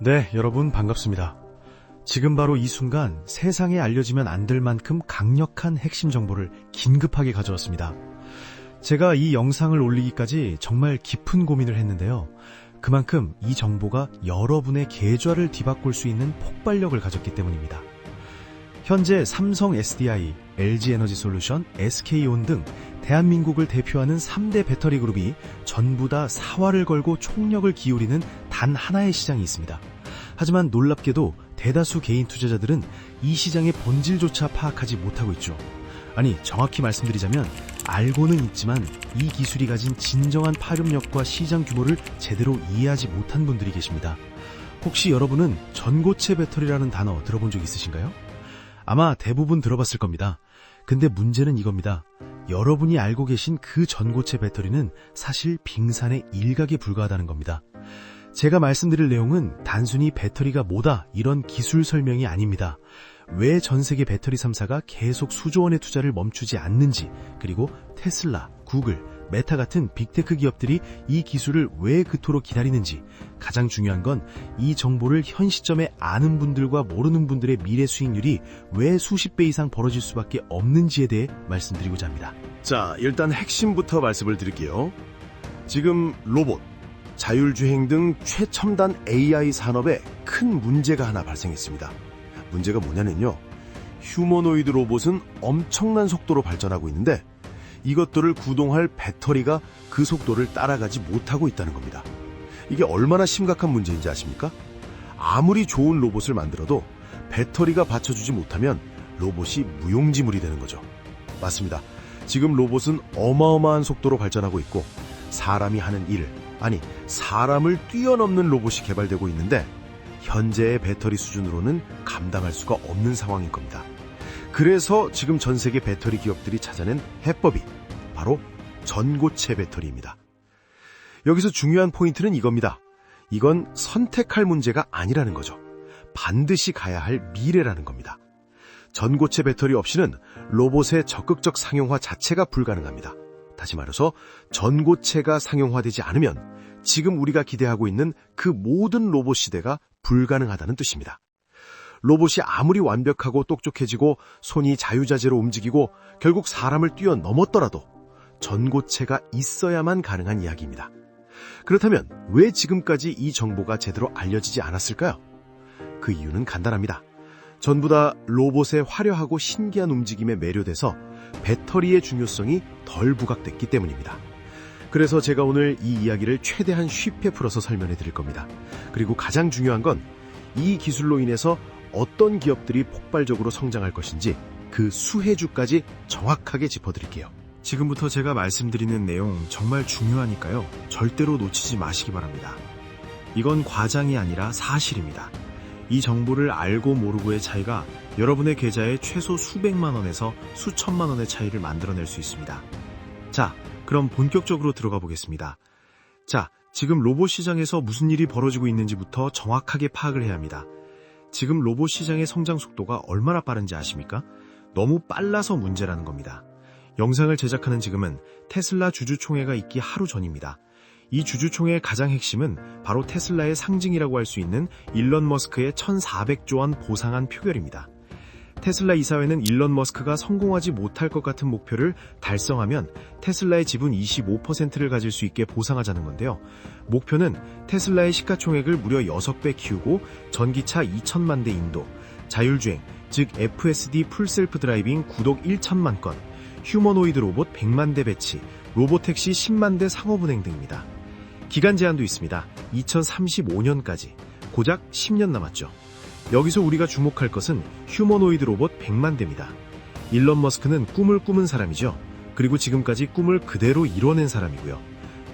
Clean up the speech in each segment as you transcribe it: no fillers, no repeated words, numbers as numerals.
네, 여러분 반갑습니다. 지금 바로 이 순간 세상에 알려지면 안 될 만큼 강력한 핵심 정보를 긴급하게 가져왔습니다. 제가 이 영상을 올리기까지 정말 깊은 고민을 했는데요. 그만큼 이 정보가 여러분의 계좌를 뒤바꿀 수 있는 폭발력을 가졌기 때문입니다. 현재 삼성 SDI, LG에너지솔루션, SK온 등 대한민국을 대표하는 3대 배터리 그룹이 전부 다 사활을 걸고 총력을 기울이는 단 하나의 시장이 있습니다. 하지만 놀랍게도 대다수 개인 투자자들은 이 시장의 본질조차 파악하지 못하고 있죠. 아니, 정확히 말씀드리자면 알고는 있지만 이 기술이 가진 진정한 파급력과 시장 규모를 제대로 이해하지 못한 분들이 계십니다. 혹시 여러분은 전고체 배터리라는 단어 들어본 적 있으신가요? 아마 대부분 들어봤을 겁니다. 근데 문제는 이겁니다. 여러분이 알고 계신 그 전고체 배터리는 사실 빙산의 일각에 불과하다는 겁니다. 제가 말씀드릴 내용은 단순히 배터리가 뭐다 이런 기술 설명이 아닙니다. 왜 전 세계 배터리 3사가 계속 수조 원의 투자를 멈추지 않는지, 그리고 테슬라, 구글, 메타 같은 빅테크 기업들이 이 기술을 왜 그토록 기다리는지, 가장 중요한 건 이 정보를 현 시점에 아는 분들과 모르는 분들의 미래 수익률이 왜 수십 배 이상 벌어질 수밖에 없는지에 대해 말씀드리고자 합니다. 자, 일단 핵심부터 말씀을 드릴게요. 지금 로봇, 자율주행 등 최첨단 AI 산업에 큰 문제가 하나 발생했습니다. 문제가 뭐냐면요. 휴머노이드 로봇은 엄청난 속도로 발전하고 있는데 이것들을 구동할 배터리가 그 속도를 따라가지 못하고 있다는 겁니다. 이게 얼마나 심각한 문제인지 아십니까? 아무리 좋은 로봇을 만들어도 배터리가 받쳐주지 못하면 로봇이 무용지물이 되는 거죠. 맞습니다. 지금 로봇은 어마어마한 속도로 발전하고 있고 사람이 하는 일, 아니 사람을 뛰어넘는 로봇이 개발되고 있는데 현재의 배터리 수준으로는 감당할 수가 없는 상황인 겁니다. 그래서 지금 전 세계 배터리 기업들이 찾아낸 해법이 바로 전고체 배터리입니다. 여기서 중요한 포인트는 이겁니다. 이건 선택할 문제가 아니라는 거죠. 반드시 가야 할 미래라는 겁니다. 전고체 배터리 없이는 로봇의 적극적 상용화 자체가 불가능합니다. 다시 말해서 전고체가 상용화되지 않으면 지금 우리가 기대하고 있는 그 모든 로봇 시대가 불가능하다는 뜻입니다. 로봇이 아무리 완벽하고 똑똑해지고 손이 자유자재로 움직이고 결국 사람을 뛰어넘었더라도 전고체가 있어야만 가능한 이야기입니다. 그렇다면 왜 지금까지 이 정보가 제대로 알려지지 않았을까요? 그 이유는 간단합니다. 전부 다 로봇의 화려하고 신기한 움직임에 매료돼서 배터리의 중요성이 덜 부각됐기 때문입니다. 그래서 제가 오늘 이 이야기를 최대한 쉽게 풀어서 설명해 드릴 겁니다. 그리고 가장 중요한 건 이 기술로 인해서 어떤 기업들이 폭발적으로 성장할 것인지 그 수혜주까지 정확하게 짚어드릴게요. 지금부터 제가 말씀드리는 내용 정말 중요하니까요. 절대로 놓치지 마시기 바랍니다. 이건 과장이 아니라 사실입니다. 이 정보를 알고 모르고의 차이가 여러분의 계좌에 최소 수백만 원에서 수천만 원의 차이를 만들어낼 수 있습니다. 자, 그럼 본격적으로 들어가 보겠습니다. 자, 지금 로봇 시장에서 무슨 일이 벌어지고 있는지부터 정확하게 파악을 해야 합니다. 지금 로봇 시장의 성장 속도가 얼마나 빠른지 아십니까? 너무 빨라서 문제라는 겁니다. 영상을 제작하는 지금은 테슬라 주주총회가 있기 하루 전입니다. 이 주주총회의 가장 핵심은 바로 테슬라의 상징이라고 할 수 있는 일론 머스크의 1,400조 원 보상안 표결입니다. 테슬라 이사회는 일론 머스크가 성공하지 못할 것 같은 목표를 달성하면 테슬라의 지분 25%를 가질 수 있게 보상하자는 건데요. 목표는 테슬라의 시가총액을 무려 6배 키우고 전기차 2천만 대 인도, 자율주행, 즉 FSD 풀셀프 드라이빙 구독 1천만 건, 휴머노이드 로봇 100만 대 배치, 로보택시 10만 대 상업운행 등입니다. 기간 제한도 있습니다. 2035년까지. 고작 10년 남았죠. 여기서 우리가 주목할 것은 휴머노이드 로봇 100만 대입니다. 일론 머스크는 꿈을 꾸은 사람이죠. 그리고 지금까지 꿈을 그대로 이뤄낸 사람이고요.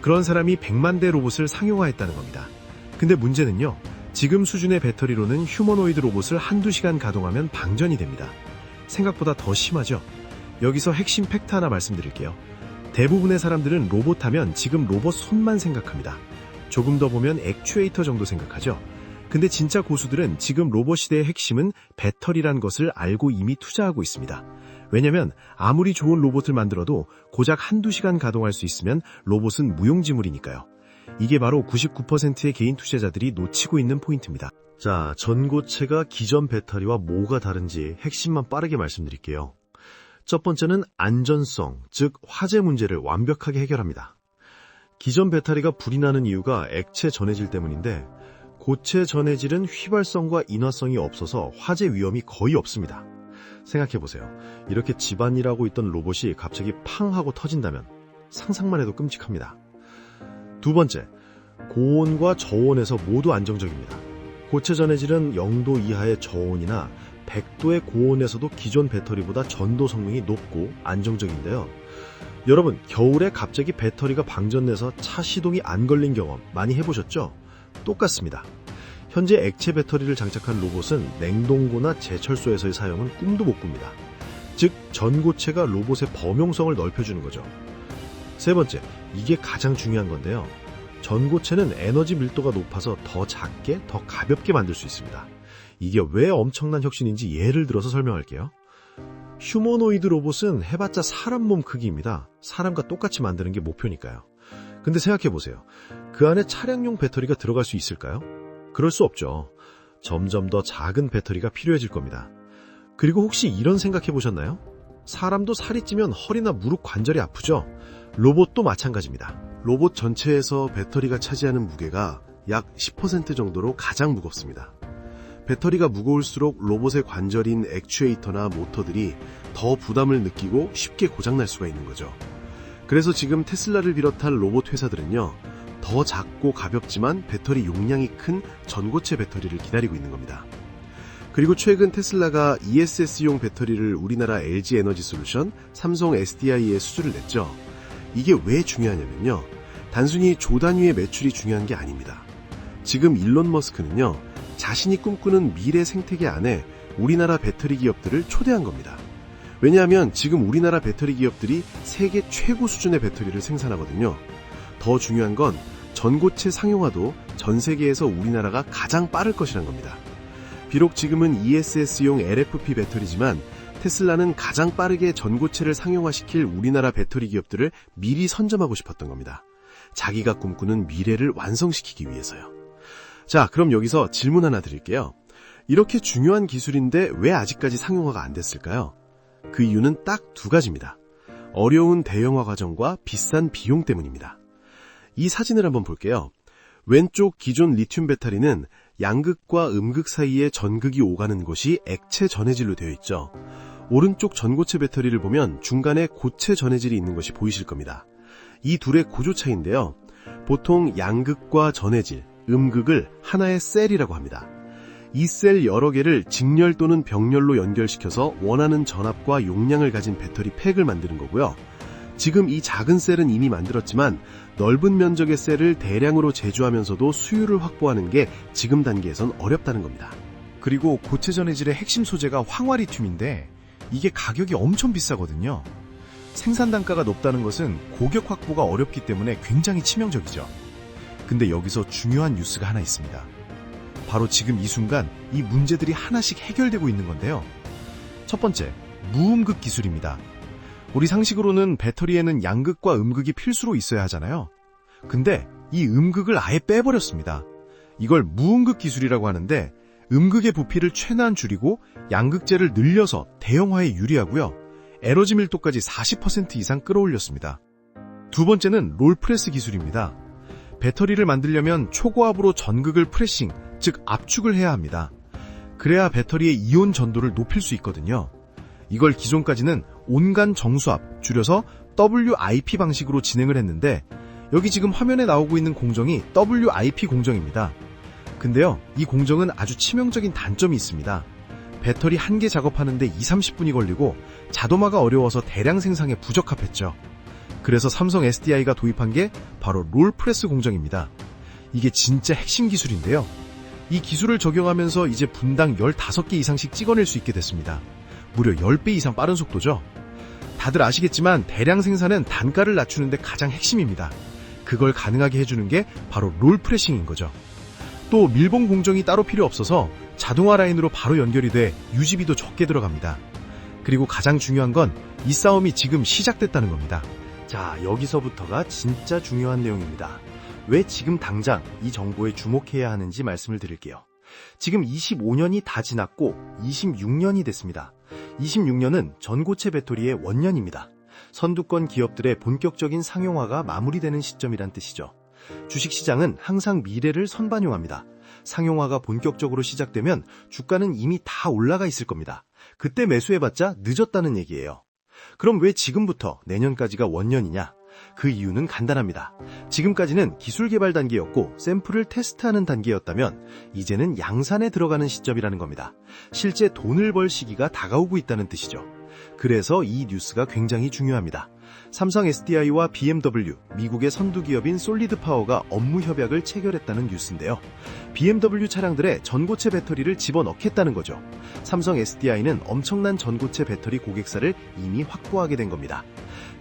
그런 사람이 100만 대 로봇을 상용화했다는 겁니다. 근데 문제는요. 지금 수준의 배터리로는 휴머노이드 로봇을 한두 시간 가동하면 방전이 됩니다. 생각보다 더 심하죠. 여기서 핵심 팩트 하나 말씀드릴게요. 대부분의 사람들은 로봇 하면 지금 로봇 손만 생각합니다. 조금 더 보면 액추에이터 정도 생각하죠. 근데 진짜 고수들은 지금 로봇 시대의 핵심은 배터리란 것을 알고 이미 투자하고 있습니다. 왜냐면 아무리 좋은 로봇을 만들어도 고작 한두 시간 가동할 수 있으면 로봇은 무용지물이니까요. 이게 바로 99%의 개인 투자자들이 놓치고 있는 포인트입니다. 자, 전고체가 기존 배터리와 뭐가 다른지 핵심만 빠르게 말씀드릴게요. 첫 번째는 안전성, 즉 화재 문제를 완벽하게 해결합니다. 기존 배터리가 불이 나는 이유가 액체 전해질 때문인데 고체 전해질은 휘발성과 인화성이 없어서 화재 위험이 거의 없습니다. 생각해보세요. 이렇게 집안일하고 있던 로봇이 갑자기 팡 하고 터진다면 상상만 해도 끔찍합니다. 두 번째, 고온과 저온에서 모두 안정적입니다. 고체 전해질은 0도 이하의 저온이나 100도의 고온에서도 기존 배터리보다 전도 성능이 높고 안정적인데요. 여러분, 겨울에 갑자기 배터리가 방전돼서 차 시동이 안 걸린 경험 많이 해보셨죠? 똑같습니다. 현재 액체 배터리를 장착한 로봇은 냉동고나 제철소에서의 사용은 꿈도 못 꿉니다. 즉, 전고체가 로봇의 범용성을 넓혀주는 거죠. 세 번째, 이게 가장 중요한 건데요. 전고체는 에너지 밀도가 높아서 더 작게, 더 가볍게 만들 수 있습니다. 이게 왜 엄청난 혁신인지 예를 들어서 설명할게요. 휴머노이드 로봇은 해봤자 사람 몸 크기입니다. 사람과 똑같이 만드는 게 목표니까요. 근데 생각해보세요. 그 안에 차량용 배터리가 들어갈 수 있을까요? 그럴 수 없죠. 점점 더 작은 배터리가 필요해질 겁니다. 그리고 혹시 이런 생각해보셨나요? 사람도 살이 찌면 허리나 무릎 관절이 아프죠? 로봇도 마찬가지입니다. 로봇 전체에서 배터리가 차지하는 무게가 약 10% 정도로 가장 무겁습니다. 배터리가 무거울수록 로봇의 관절인 액추에이터나 모터들이 더 부담을 느끼고 쉽게 고장날 수가 있는 거죠. 그래서 지금 테슬라를 비롯한 로봇 회사들은요, 더 작고 가볍지만 배터리 용량이 큰 전고체 배터리를 기다리고 있는 겁니다. 그리고 최근 테슬라가 ESS용 배터리를 우리나라 LG에너지솔루션, 삼성 SDI에 수주를 냈죠. 이게 왜 중요하냐면요, 단순히 조 단위의 매출이 중요한 게 아닙니다. 지금 일론 머스크는요, 자신이 꿈꾸는 미래 생태계 안에 우리나라 배터리 기업들을 초대한 겁니다. 왜냐하면 지금 우리나라 배터리 기업들이 세계 최고 수준의 배터리를 생산하거든요. 더 중요한 건 전고체 상용화도 전 세계에서 우리나라가 가장 빠를 것이란 겁니다. 비록 지금은 ESS용 LFP 배터리지만 테슬라는 가장 빠르게 전고체를 상용화시킬 우리나라 배터리 기업들을 미리 선점하고 싶었던 겁니다. 자기가 꿈꾸는 미래를 완성시키기 위해서요. 자, 그럼 여기서 질문 하나 드릴게요. 이렇게 중요한 기술인데 왜 아직까지 상용화가 안 됐을까요? 그 이유는 딱 두 가지입니다. 어려운 대형화 과정과 비싼 비용 때문입니다. 이 사진을 한번 볼게요. 왼쪽 기존 리튬 배터리는 양극과 음극 사이에 전극이 오가는 곳이 액체 전해질로 되어 있죠. 오른쪽 전고체 배터리를 보면 중간에 고체 전해질이 있는 것이 보이실 겁니다. 이 둘의 구조 차이인데요. 보통 양극과 전해질, 음극을 하나의 셀이라고 합니다. 이 셀 여러 개를 직렬 또는 병렬로 연결시켜서 원하는 전압과 용량을 가진 배터리 팩을 만드는 거고요. 지금 이 작은 셀은 이미 만들었지만 넓은 면적의 셀을 대량으로 제조하면서도 수율을 확보하는 게 지금 단계에선 어렵다는 겁니다. 그리고 고체 전해질의 핵심 소재가 황화리튬인데 이게 가격이 엄청 비싸거든요. 생산 단가가 높다는 것은 고객 확보가 어렵기 때문에 굉장히 치명적이죠. 근데 여기서 중요한 뉴스가 하나 있습니다. 바로 지금 이 순간 이 문제들이 하나씩 해결되고 있는 건데요. 첫 번째, 무음극 기술입니다. 우리 상식으로는 배터리에는 양극과 음극이 필수로 있어야 하잖아요. 근데 이 음극을 아예 빼버렸습니다. 이걸 무음극 기술이라고 하는데 음극의 부피를 최대한 줄이고 양극재를 늘려서 대형화에 유리하고요. 에너지 밀도까지 40% 이상 끌어올렸습니다. 두 번째는 롤프레스 기술입니다. 배터리를 만들려면 초고압으로 전극을 프레싱, 즉 압축을 해야 합니다. 그래야 배터리의 이온 전도를 높일 수 있거든요. 이걸 기존까지는 온간 정수압, 줄여서 WIP 방식으로 진행을 했는데 여기 지금 화면에 나오고 있는 공정이 WIP 공정입니다. 근데요, 이 공정은 아주 치명적인 단점이 있습니다. 배터리 한 개 작업하는데 20-30분이 걸리고 자동화가 어려워서 대량 생산에 부적합했죠. 그래서 삼성 SDI가 도입한 게 바로 롤프레스 공정입니다. 이게 진짜 핵심 기술인데요. 이 기술을 적용하면서 이제 분당 15개 이상씩 찍어낼 수 있게 됐습니다. 무려 10배 이상 빠른 속도죠. 다들 아시겠지만 대량 생산은 단가를 낮추는데 가장 핵심입니다. 그걸 가능하게 해주는 게 바로 롤프레싱인 거죠. 또 밀봉 공정이 따로 필요 없어서 자동화 라인으로 바로 연결이 돼 유지비도 적게 들어갑니다. 그리고 가장 중요한 건 이 싸움이 지금 시작됐다는 겁니다. 자, 여기서부터가 진짜 중요한 내용입니다. 왜 지금 당장 이 정보에 주목해야 하는지 말씀을 드릴게요. 지금 25년이 다 지났고 26년이 됐습니다. 26년은 전고체 배터리의 원년입니다. 선두권 기업들의 본격적인 상용화가 마무리되는 시점이란 뜻이죠. 주식시장은 항상 미래를 선반영합니다. 상용화가 본격적으로 시작되면 주가는 이미 다 올라가 있을 겁니다. 그때 매수해봤자 늦었다는 얘기예요. 그럼 왜 지금부터 내년까지가 원년이냐? 그 이유는 간단합니다. 지금까지는 기술 개발 단계였고 샘플을 테스트하는 단계였다면 이제는 양산에 들어가는 시점이라는 겁니다. 실제 돈을 벌 시기가 다가오고 있다는 뜻이죠. 그래서 이 뉴스가 굉장히 중요합니다. 삼성 SDI와 BMW, 미국의 선두기업인 솔리드파워가 업무 협약을 체결했다는 뉴스인데요. BMW 차량들의 전고체 배터리를 집어넣겠다는 거죠. 삼성 SDI는 엄청난 전고체 배터리 고객사를 이미 확보하게 된 겁니다.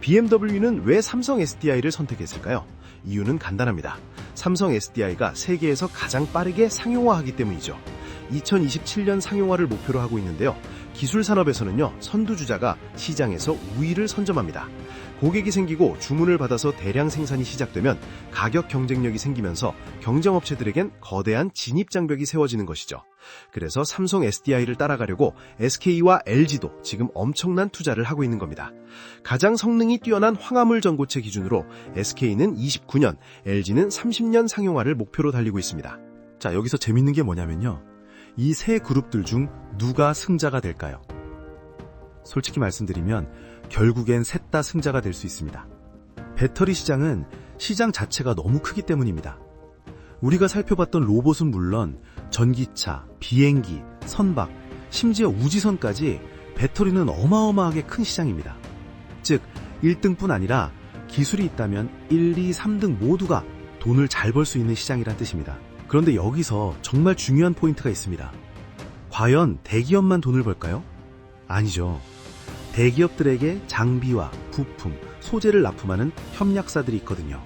BMW는 왜 삼성 SDI를 선택했을까요? 이유는 간단합니다. 삼성 SDI가 세계에서 가장 빠르게 상용화하기 때문이죠. 2027년 상용화를 목표로 하고 있는데요. 기술 산업에서는요, 선두주자가 시장에서 우위를 선점합니다. 고객이 생기고 주문을 받아서 대량 생산이 시작되면 가격 경쟁력이 생기면서 경쟁업체들에겐 거대한 진입장벽이 세워지는 것이죠. 그래서 삼성 SDI를 따라가려고 SK와 LG도 지금 엄청난 투자를 하고 있는 겁니다. 가장 성능이 뛰어난 황화물 전고체 기준으로 SK는 29년, LG는 30년 상용화를 목표로 달리고 있습니다. 자, 여기서 재밌는 게 뭐냐면요. 이 세 그룹들 중 누가 승자가 될까요? 솔직히 말씀드리면 결국엔 셋 다 승자가 될 수 있습니다. 배터리 시장은 시장 자체가 너무 크기 때문입니다. 우리가 살펴봤던 로봇은 물론 전기차, 비행기, 선박, 심지어 우주선까지 배터리는 어마어마하게 큰 시장입니다. 즉 1등뿐 아니라 기술이 있다면 1, 2, 3등 모두가 돈을 잘 벌 수 있는 시장이란 뜻입니다. 그런데 여기서 정말 중요한 포인트가 있습니다. 과연 대기업만 돈을 벌까요? 아니죠. 대기업들에게 장비와 부품, 소재를 납품하는 협력사들이 있거든요.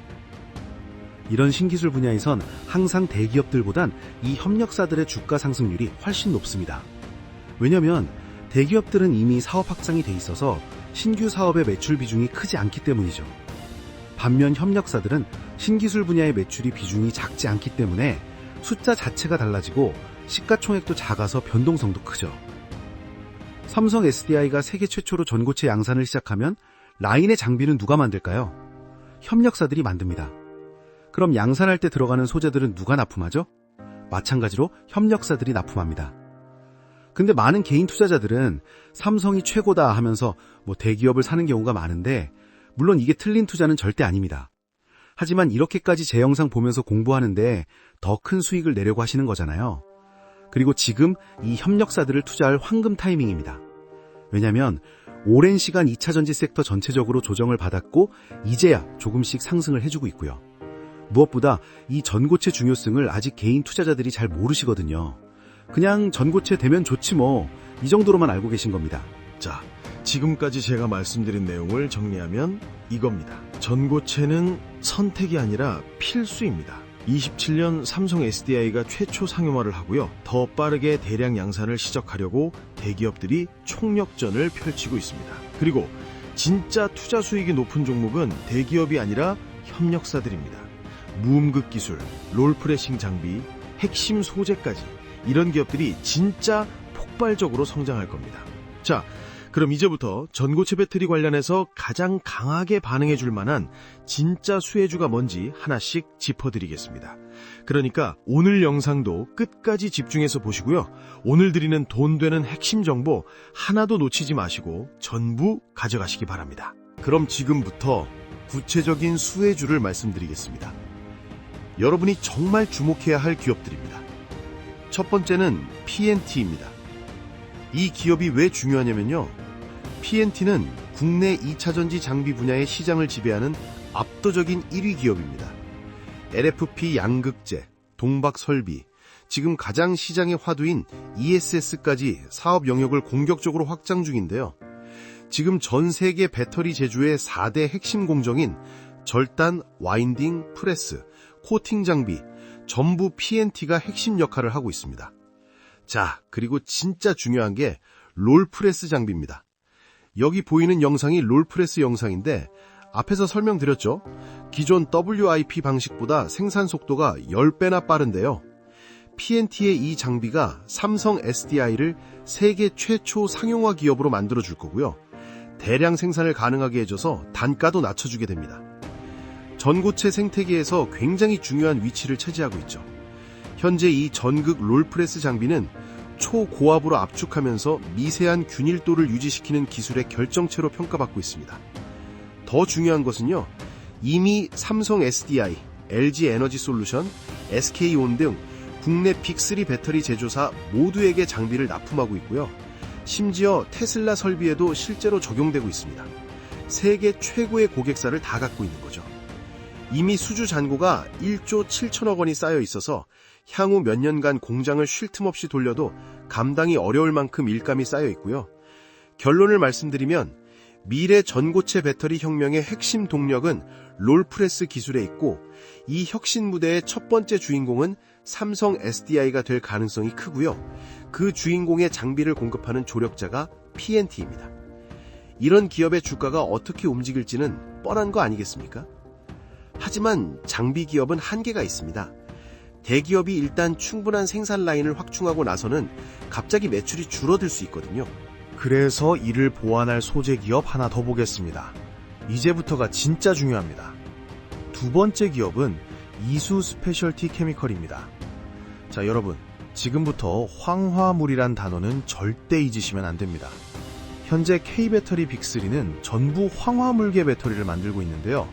이런 신기술 분야에선 항상 대기업들보단 이 협력사들의 주가 상승률이 훨씬 높습니다. 왜냐하면 대기업들은 이미 사업 확장이 돼 있어서 신규 사업의 매출 비중이 크지 않기 때문이죠. 반면 협력사들은 신기술 분야의 매출이 비중이 작지 않기 때문에 숫자 자체가 달라지고 시가총액도 작아서 변동성도 크죠. 삼성 SDI가 세계 최초로 전고체 양산을 시작하면 라인의 장비는 누가 만들까요? 협력사들이 만듭니다. 그럼 양산할 때 들어가는 소재들은 누가 납품하죠? 마찬가지로 협력사들이 납품합니다. 근데 많은 개인 투자자들은 삼성이 최고다 하면서 대기업을 사는 경우가 많은데 물론 이게 틀린 투자는 절대 아닙니다. 하지만 이렇게까지 제 영상 보면서 공부하는데 더 큰 수익을 내려고 하시는 거잖아요. 그리고 지금 이 협력사들을 투자할 황금 타이밍입니다. 왜냐하면 오랜 시간 2차 전지 섹터 전체적으로 조정을 받았고 이제야 조금씩 상승을 해주고 있고요. 무엇보다 이 전고체 중요성을 아직 개인 투자자들이 잘 모르시거든요. 그냥 전고체 되면 좋지 이 정도로만 알고 계신 겁니다. 자, 지금까지 제가 말씀드린 내용을 정리하면 이겁니다. 전고체는 선택이 아니라 필수입니다. 27년 삼성 SDI가 최초 상용화를 하고요. 더 빠르게 대량 양산을 시작하려고 대기업들이 총력전을 펼치고 있습니다. 그리고 진짜 투자 수익이 높은 종목은 대기업이 아니라 협력사들입니다. 무음극 기술, 롤프레싱 장비, 핵심 소재까지 이런 기업들이 진짜 폭발적으로 성장할 겁니다. 자, 그럼 이제부터 전고체 배터리 관련해서 가장 강하게 반응해 줄 만한 진짜 수혜주가 뭔지 하나씩 짚어드리겠습니다. 그러니까 오늘 영상도 끝까지 집중해서 보시고요. 오늘 드리는 돈 되는 핵심 정보 하나도 놓치지 마시고 전부 가져가시기 바랍니다. 그럼 지금부터 구체적인 수혜주를 말씀드리겠습니다. 여러분이 정말 주목해야 할 기업들입니다. 첫 번째는 PNT입니다. 이 기업이 왜 중요하냐면요. PNT는 국내 2차전지 장비 분야의 시장을 지배하는 압도적인 1위 기업입니다. LFP 양극재, 동박설비, 지금 가장 시장의 화두인 ESS까지 사업 영역을 공격적으로 확장 중인데요. 지금 전 세계 배터리 제조의 4대 핵심 공정인 절단, 와인딩, 프레스, 코팅 장비, 전부 PNT가 핵심 역할을 하고 있습니다. 자, 그리고 진짜 중요한 게 롤프레스 장비입니다. 여기 보이는 영상이 롤프레스 영상인데 앞에서 설명드렸죠? 기존 WIP 방식보다 생산 속도가 10배나 빠른데요. PNT의 이 장비가 삼성 SDI를 세계 최초 상용화 기업으로 만들어줄 거고요. 대량 생산을 가능하게 해줘서 단가도 낮춰주게 됩니다. 전고체 생태계에서 굉장히 중요한 위치를 차지하고 있죠. 현재 이 전극 롤프레스 장비는 초고압으로 압축하면서 미세한 균일도를 유지시키는 기술의 결정체로 평가받고 있습니다. 더 중요한 것은요, 이미 삼성 SDI, LG 에너지 솔루션, SK온 등 국내 빅3 배터리 제조사 모두에게 장비를 납품하고 있고요. 심지어 테슬라 설비에도 실제로 적용되고 있습니다. 세계 최고의 고객사를 다 갖고 있는 거죠. 이미 수주 잔고가 1조 7천억 원이 쌓여 있어서 향후 몇 년간 공장을 쉴 틈 없이 돌려도 감당이 어려울 만큼 일감이 쌓여 있고요. 결론을 말씀드리면 미래 전고체 배터리 혁명의 핵심 동력은 롤프레스 기술에 있고, 이 혁신 무대의 첫 번째 주인공은 삼성 SDI가 될 가능성이 크고요. 그 주인공의 장비를 공급하는 조력자가 PNT입니다. 이런 기업의 주가가 어떻게 움직일지는 뻔한 거 아니겠습니까? 하지만 장비 기업은 한계가 있습니다. 대기업이 일단 충분한 생산 라인을 확충하고 나서는 갑자기 매출이 줄어들 수 있거든요. 그래서 이를 보완할 소재 기업 하나 더 보겠습니다. 이제부터가 진짜 중요합니다. 두 번째 기업은 이수 스페셜티 케미컬입니다. 자, 여러분, 지금부터 황화물이란 단어는 절대 잊으시면 안 됩니다. 현재 K배터리 빅3는 전부 황화물계 배터리를 만들고 있는데요.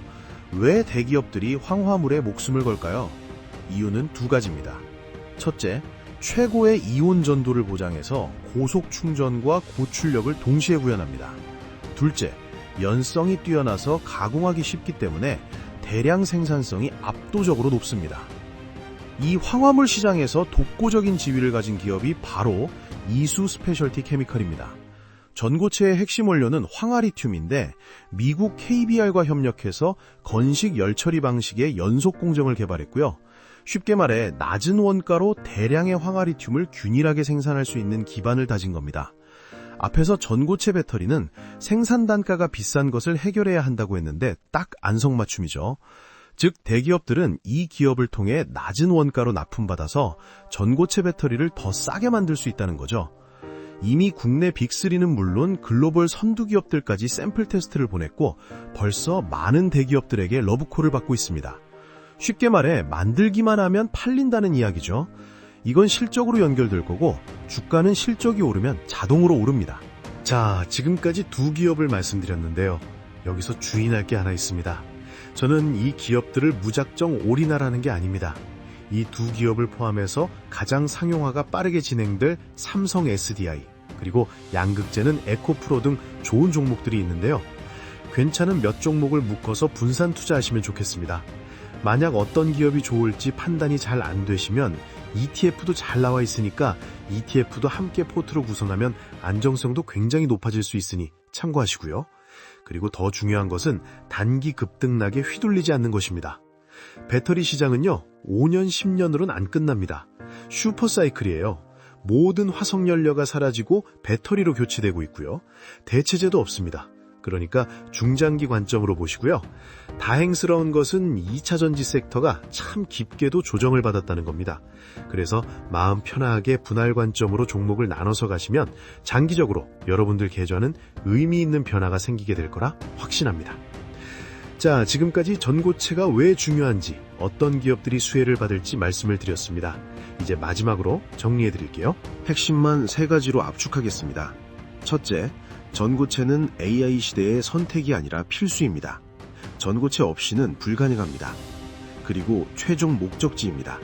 왜 대기업들이 황화물에 목숨을 걸까요? 이유는 두 가지입니다. 첫째, 최고의 이온 전도를 보장해서 고속 충전과 고출력을 동시에 구현합니다. 둘째, 연성이 뛰어나서 가공하기 쉽기 때문에 대량 생산성이 압도적으로 높습니다. 이 황화물 시장에서 독보적인 지위를 가진 기업이 바로 이수 스페셜티 케미컬입니다. 전고체의 핵심 원료는 황화리튬인데 미국 KBR과 협력해서 건식 열처리 방식의 연속 공정을 개발했고요. 쉽게 말해 낮은 원가로 대량의 황화리튬을 균일하게 생산할 수 있는 기반을 다진 겁니다. 앞에서 전고체 배터리는 생산 단가가 비싼 것을 해결해야 한다고 했는데 딱 안성맞춤이죠. 즉 대기업들은 이 기업을 통해 낮은 원가로 납품받아서 전고체 배터리를 더 싸게 만들 수 있다는 거죠. 이미 국내 빅3는 물론 글로벌 선두 기업들까지 샘플 테스트를 보냈고 벌써 많은 대기업들에게 러브콜을 받고 있습니다. 쉽게 말해 만들기만 하면 팔린다는 이야기죠. 이건 실적으로 연결될 거고 주가는 실적이 오르면 자동으로 오릅니다. 자, 지금까지 두 기업을 말씀드렸는데요. 여기서 주의할 게 하나 있습니다. 저는 이 기업들을 무작정 올인하라는 게 아닙니다. 이 두 기업을 포함해서 가장 상용화가 빠르게 진행될 삼성 SDI, 그리고 양극재는 에코프로 등 좋은 종목들이 있는데요. 괜찮은 몇 종목을 묶어서 분산 투자하시면 좋겠습니다. 만약 어떤 기업이 좋을지 판단이 잘 안 되시면 ETF도 잘 나와 있으니까 ETF도 함께 포트로 구성하면 안정성도 굉장히 높아질 수 있으니 참고하시고요. 그리고 더 중요한 것은 단기 급등락에 휘둘리지 않는 것입니다. 배터리 시장은요, 5년, 10년으로는 안 끝납니다. 슈퍼사이클이에요. 모든 화석연료가 사라지고 배터리로 교체되고 있고요. 대체제도 없습니다. 그러니까 중장기 관점으로 보시고요. 다행스러운 것은 2차 전지 섹터가 참 깊게도 조정을 받았다는 겁니다. 그래서 마음 편하게 분할 관점으로 종목을 나눠서 가시면 장기적으로 여러분들 계좌는 의미 있는 변화가 생기게 될 거라 확신합니다. 자, 지금까지 전고체가 왜 중요한지, 어떤 기업들이 수혜를 받을지 말씀을 드렸습니다. 이제 마지막으로 정리해 드릴게요. 핵심만 세 가지로 압축하겠습니다. 첫째, 전고체는 AI 시대의 선택이 아니라 필수입니다. 전고체 없이는 불가능합니다. 그리고 최종 목적지입니다.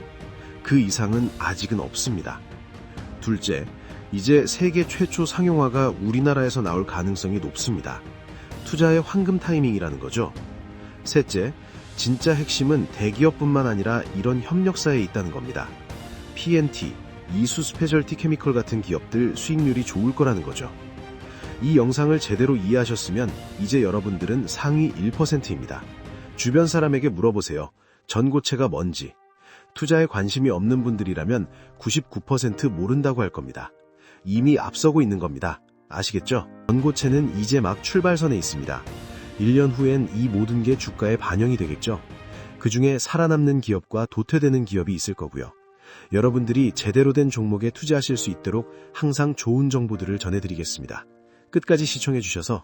그 이상은 아직은 없습니다. 둘째, 이제 세계 최초 상용화가 우리나라에서 나올 가능성이 높습니다. 투자의 황금 타이밍이라는 거죠. 셋째, 진짜 핵심은 대기업뿐만 아니라 이런 협력사에 있다는 겁니다. PNT, 이수 스페셜티 케미컬 같은 기업들 수익률이 좋을 거라는 거죠. 이 영상을 제대로 이해하셨으면 이제 여러분들은 상위 1%입니다. 주변 사람에게 물어보세요. 전고체가 뭔지. 투자에 관심이 없는 분들이라면 99% 모른다고 할 겁니다. 이미 앞서고 있는 겁니다. 아시겠죠? 전고체는 이제 막 출발선에 있습니다. 1년 후엔 이 모든 게 주가에 반영이 되겠죠. 그 중에 살아남는 기업과 도태되는 기업이 있을 거고요. 여러분들이 제대로 된 종목에 투자하실 수 있도록 항상 좋은 정보들을 전해드리겠습니다. 끝까지 시청해주셔서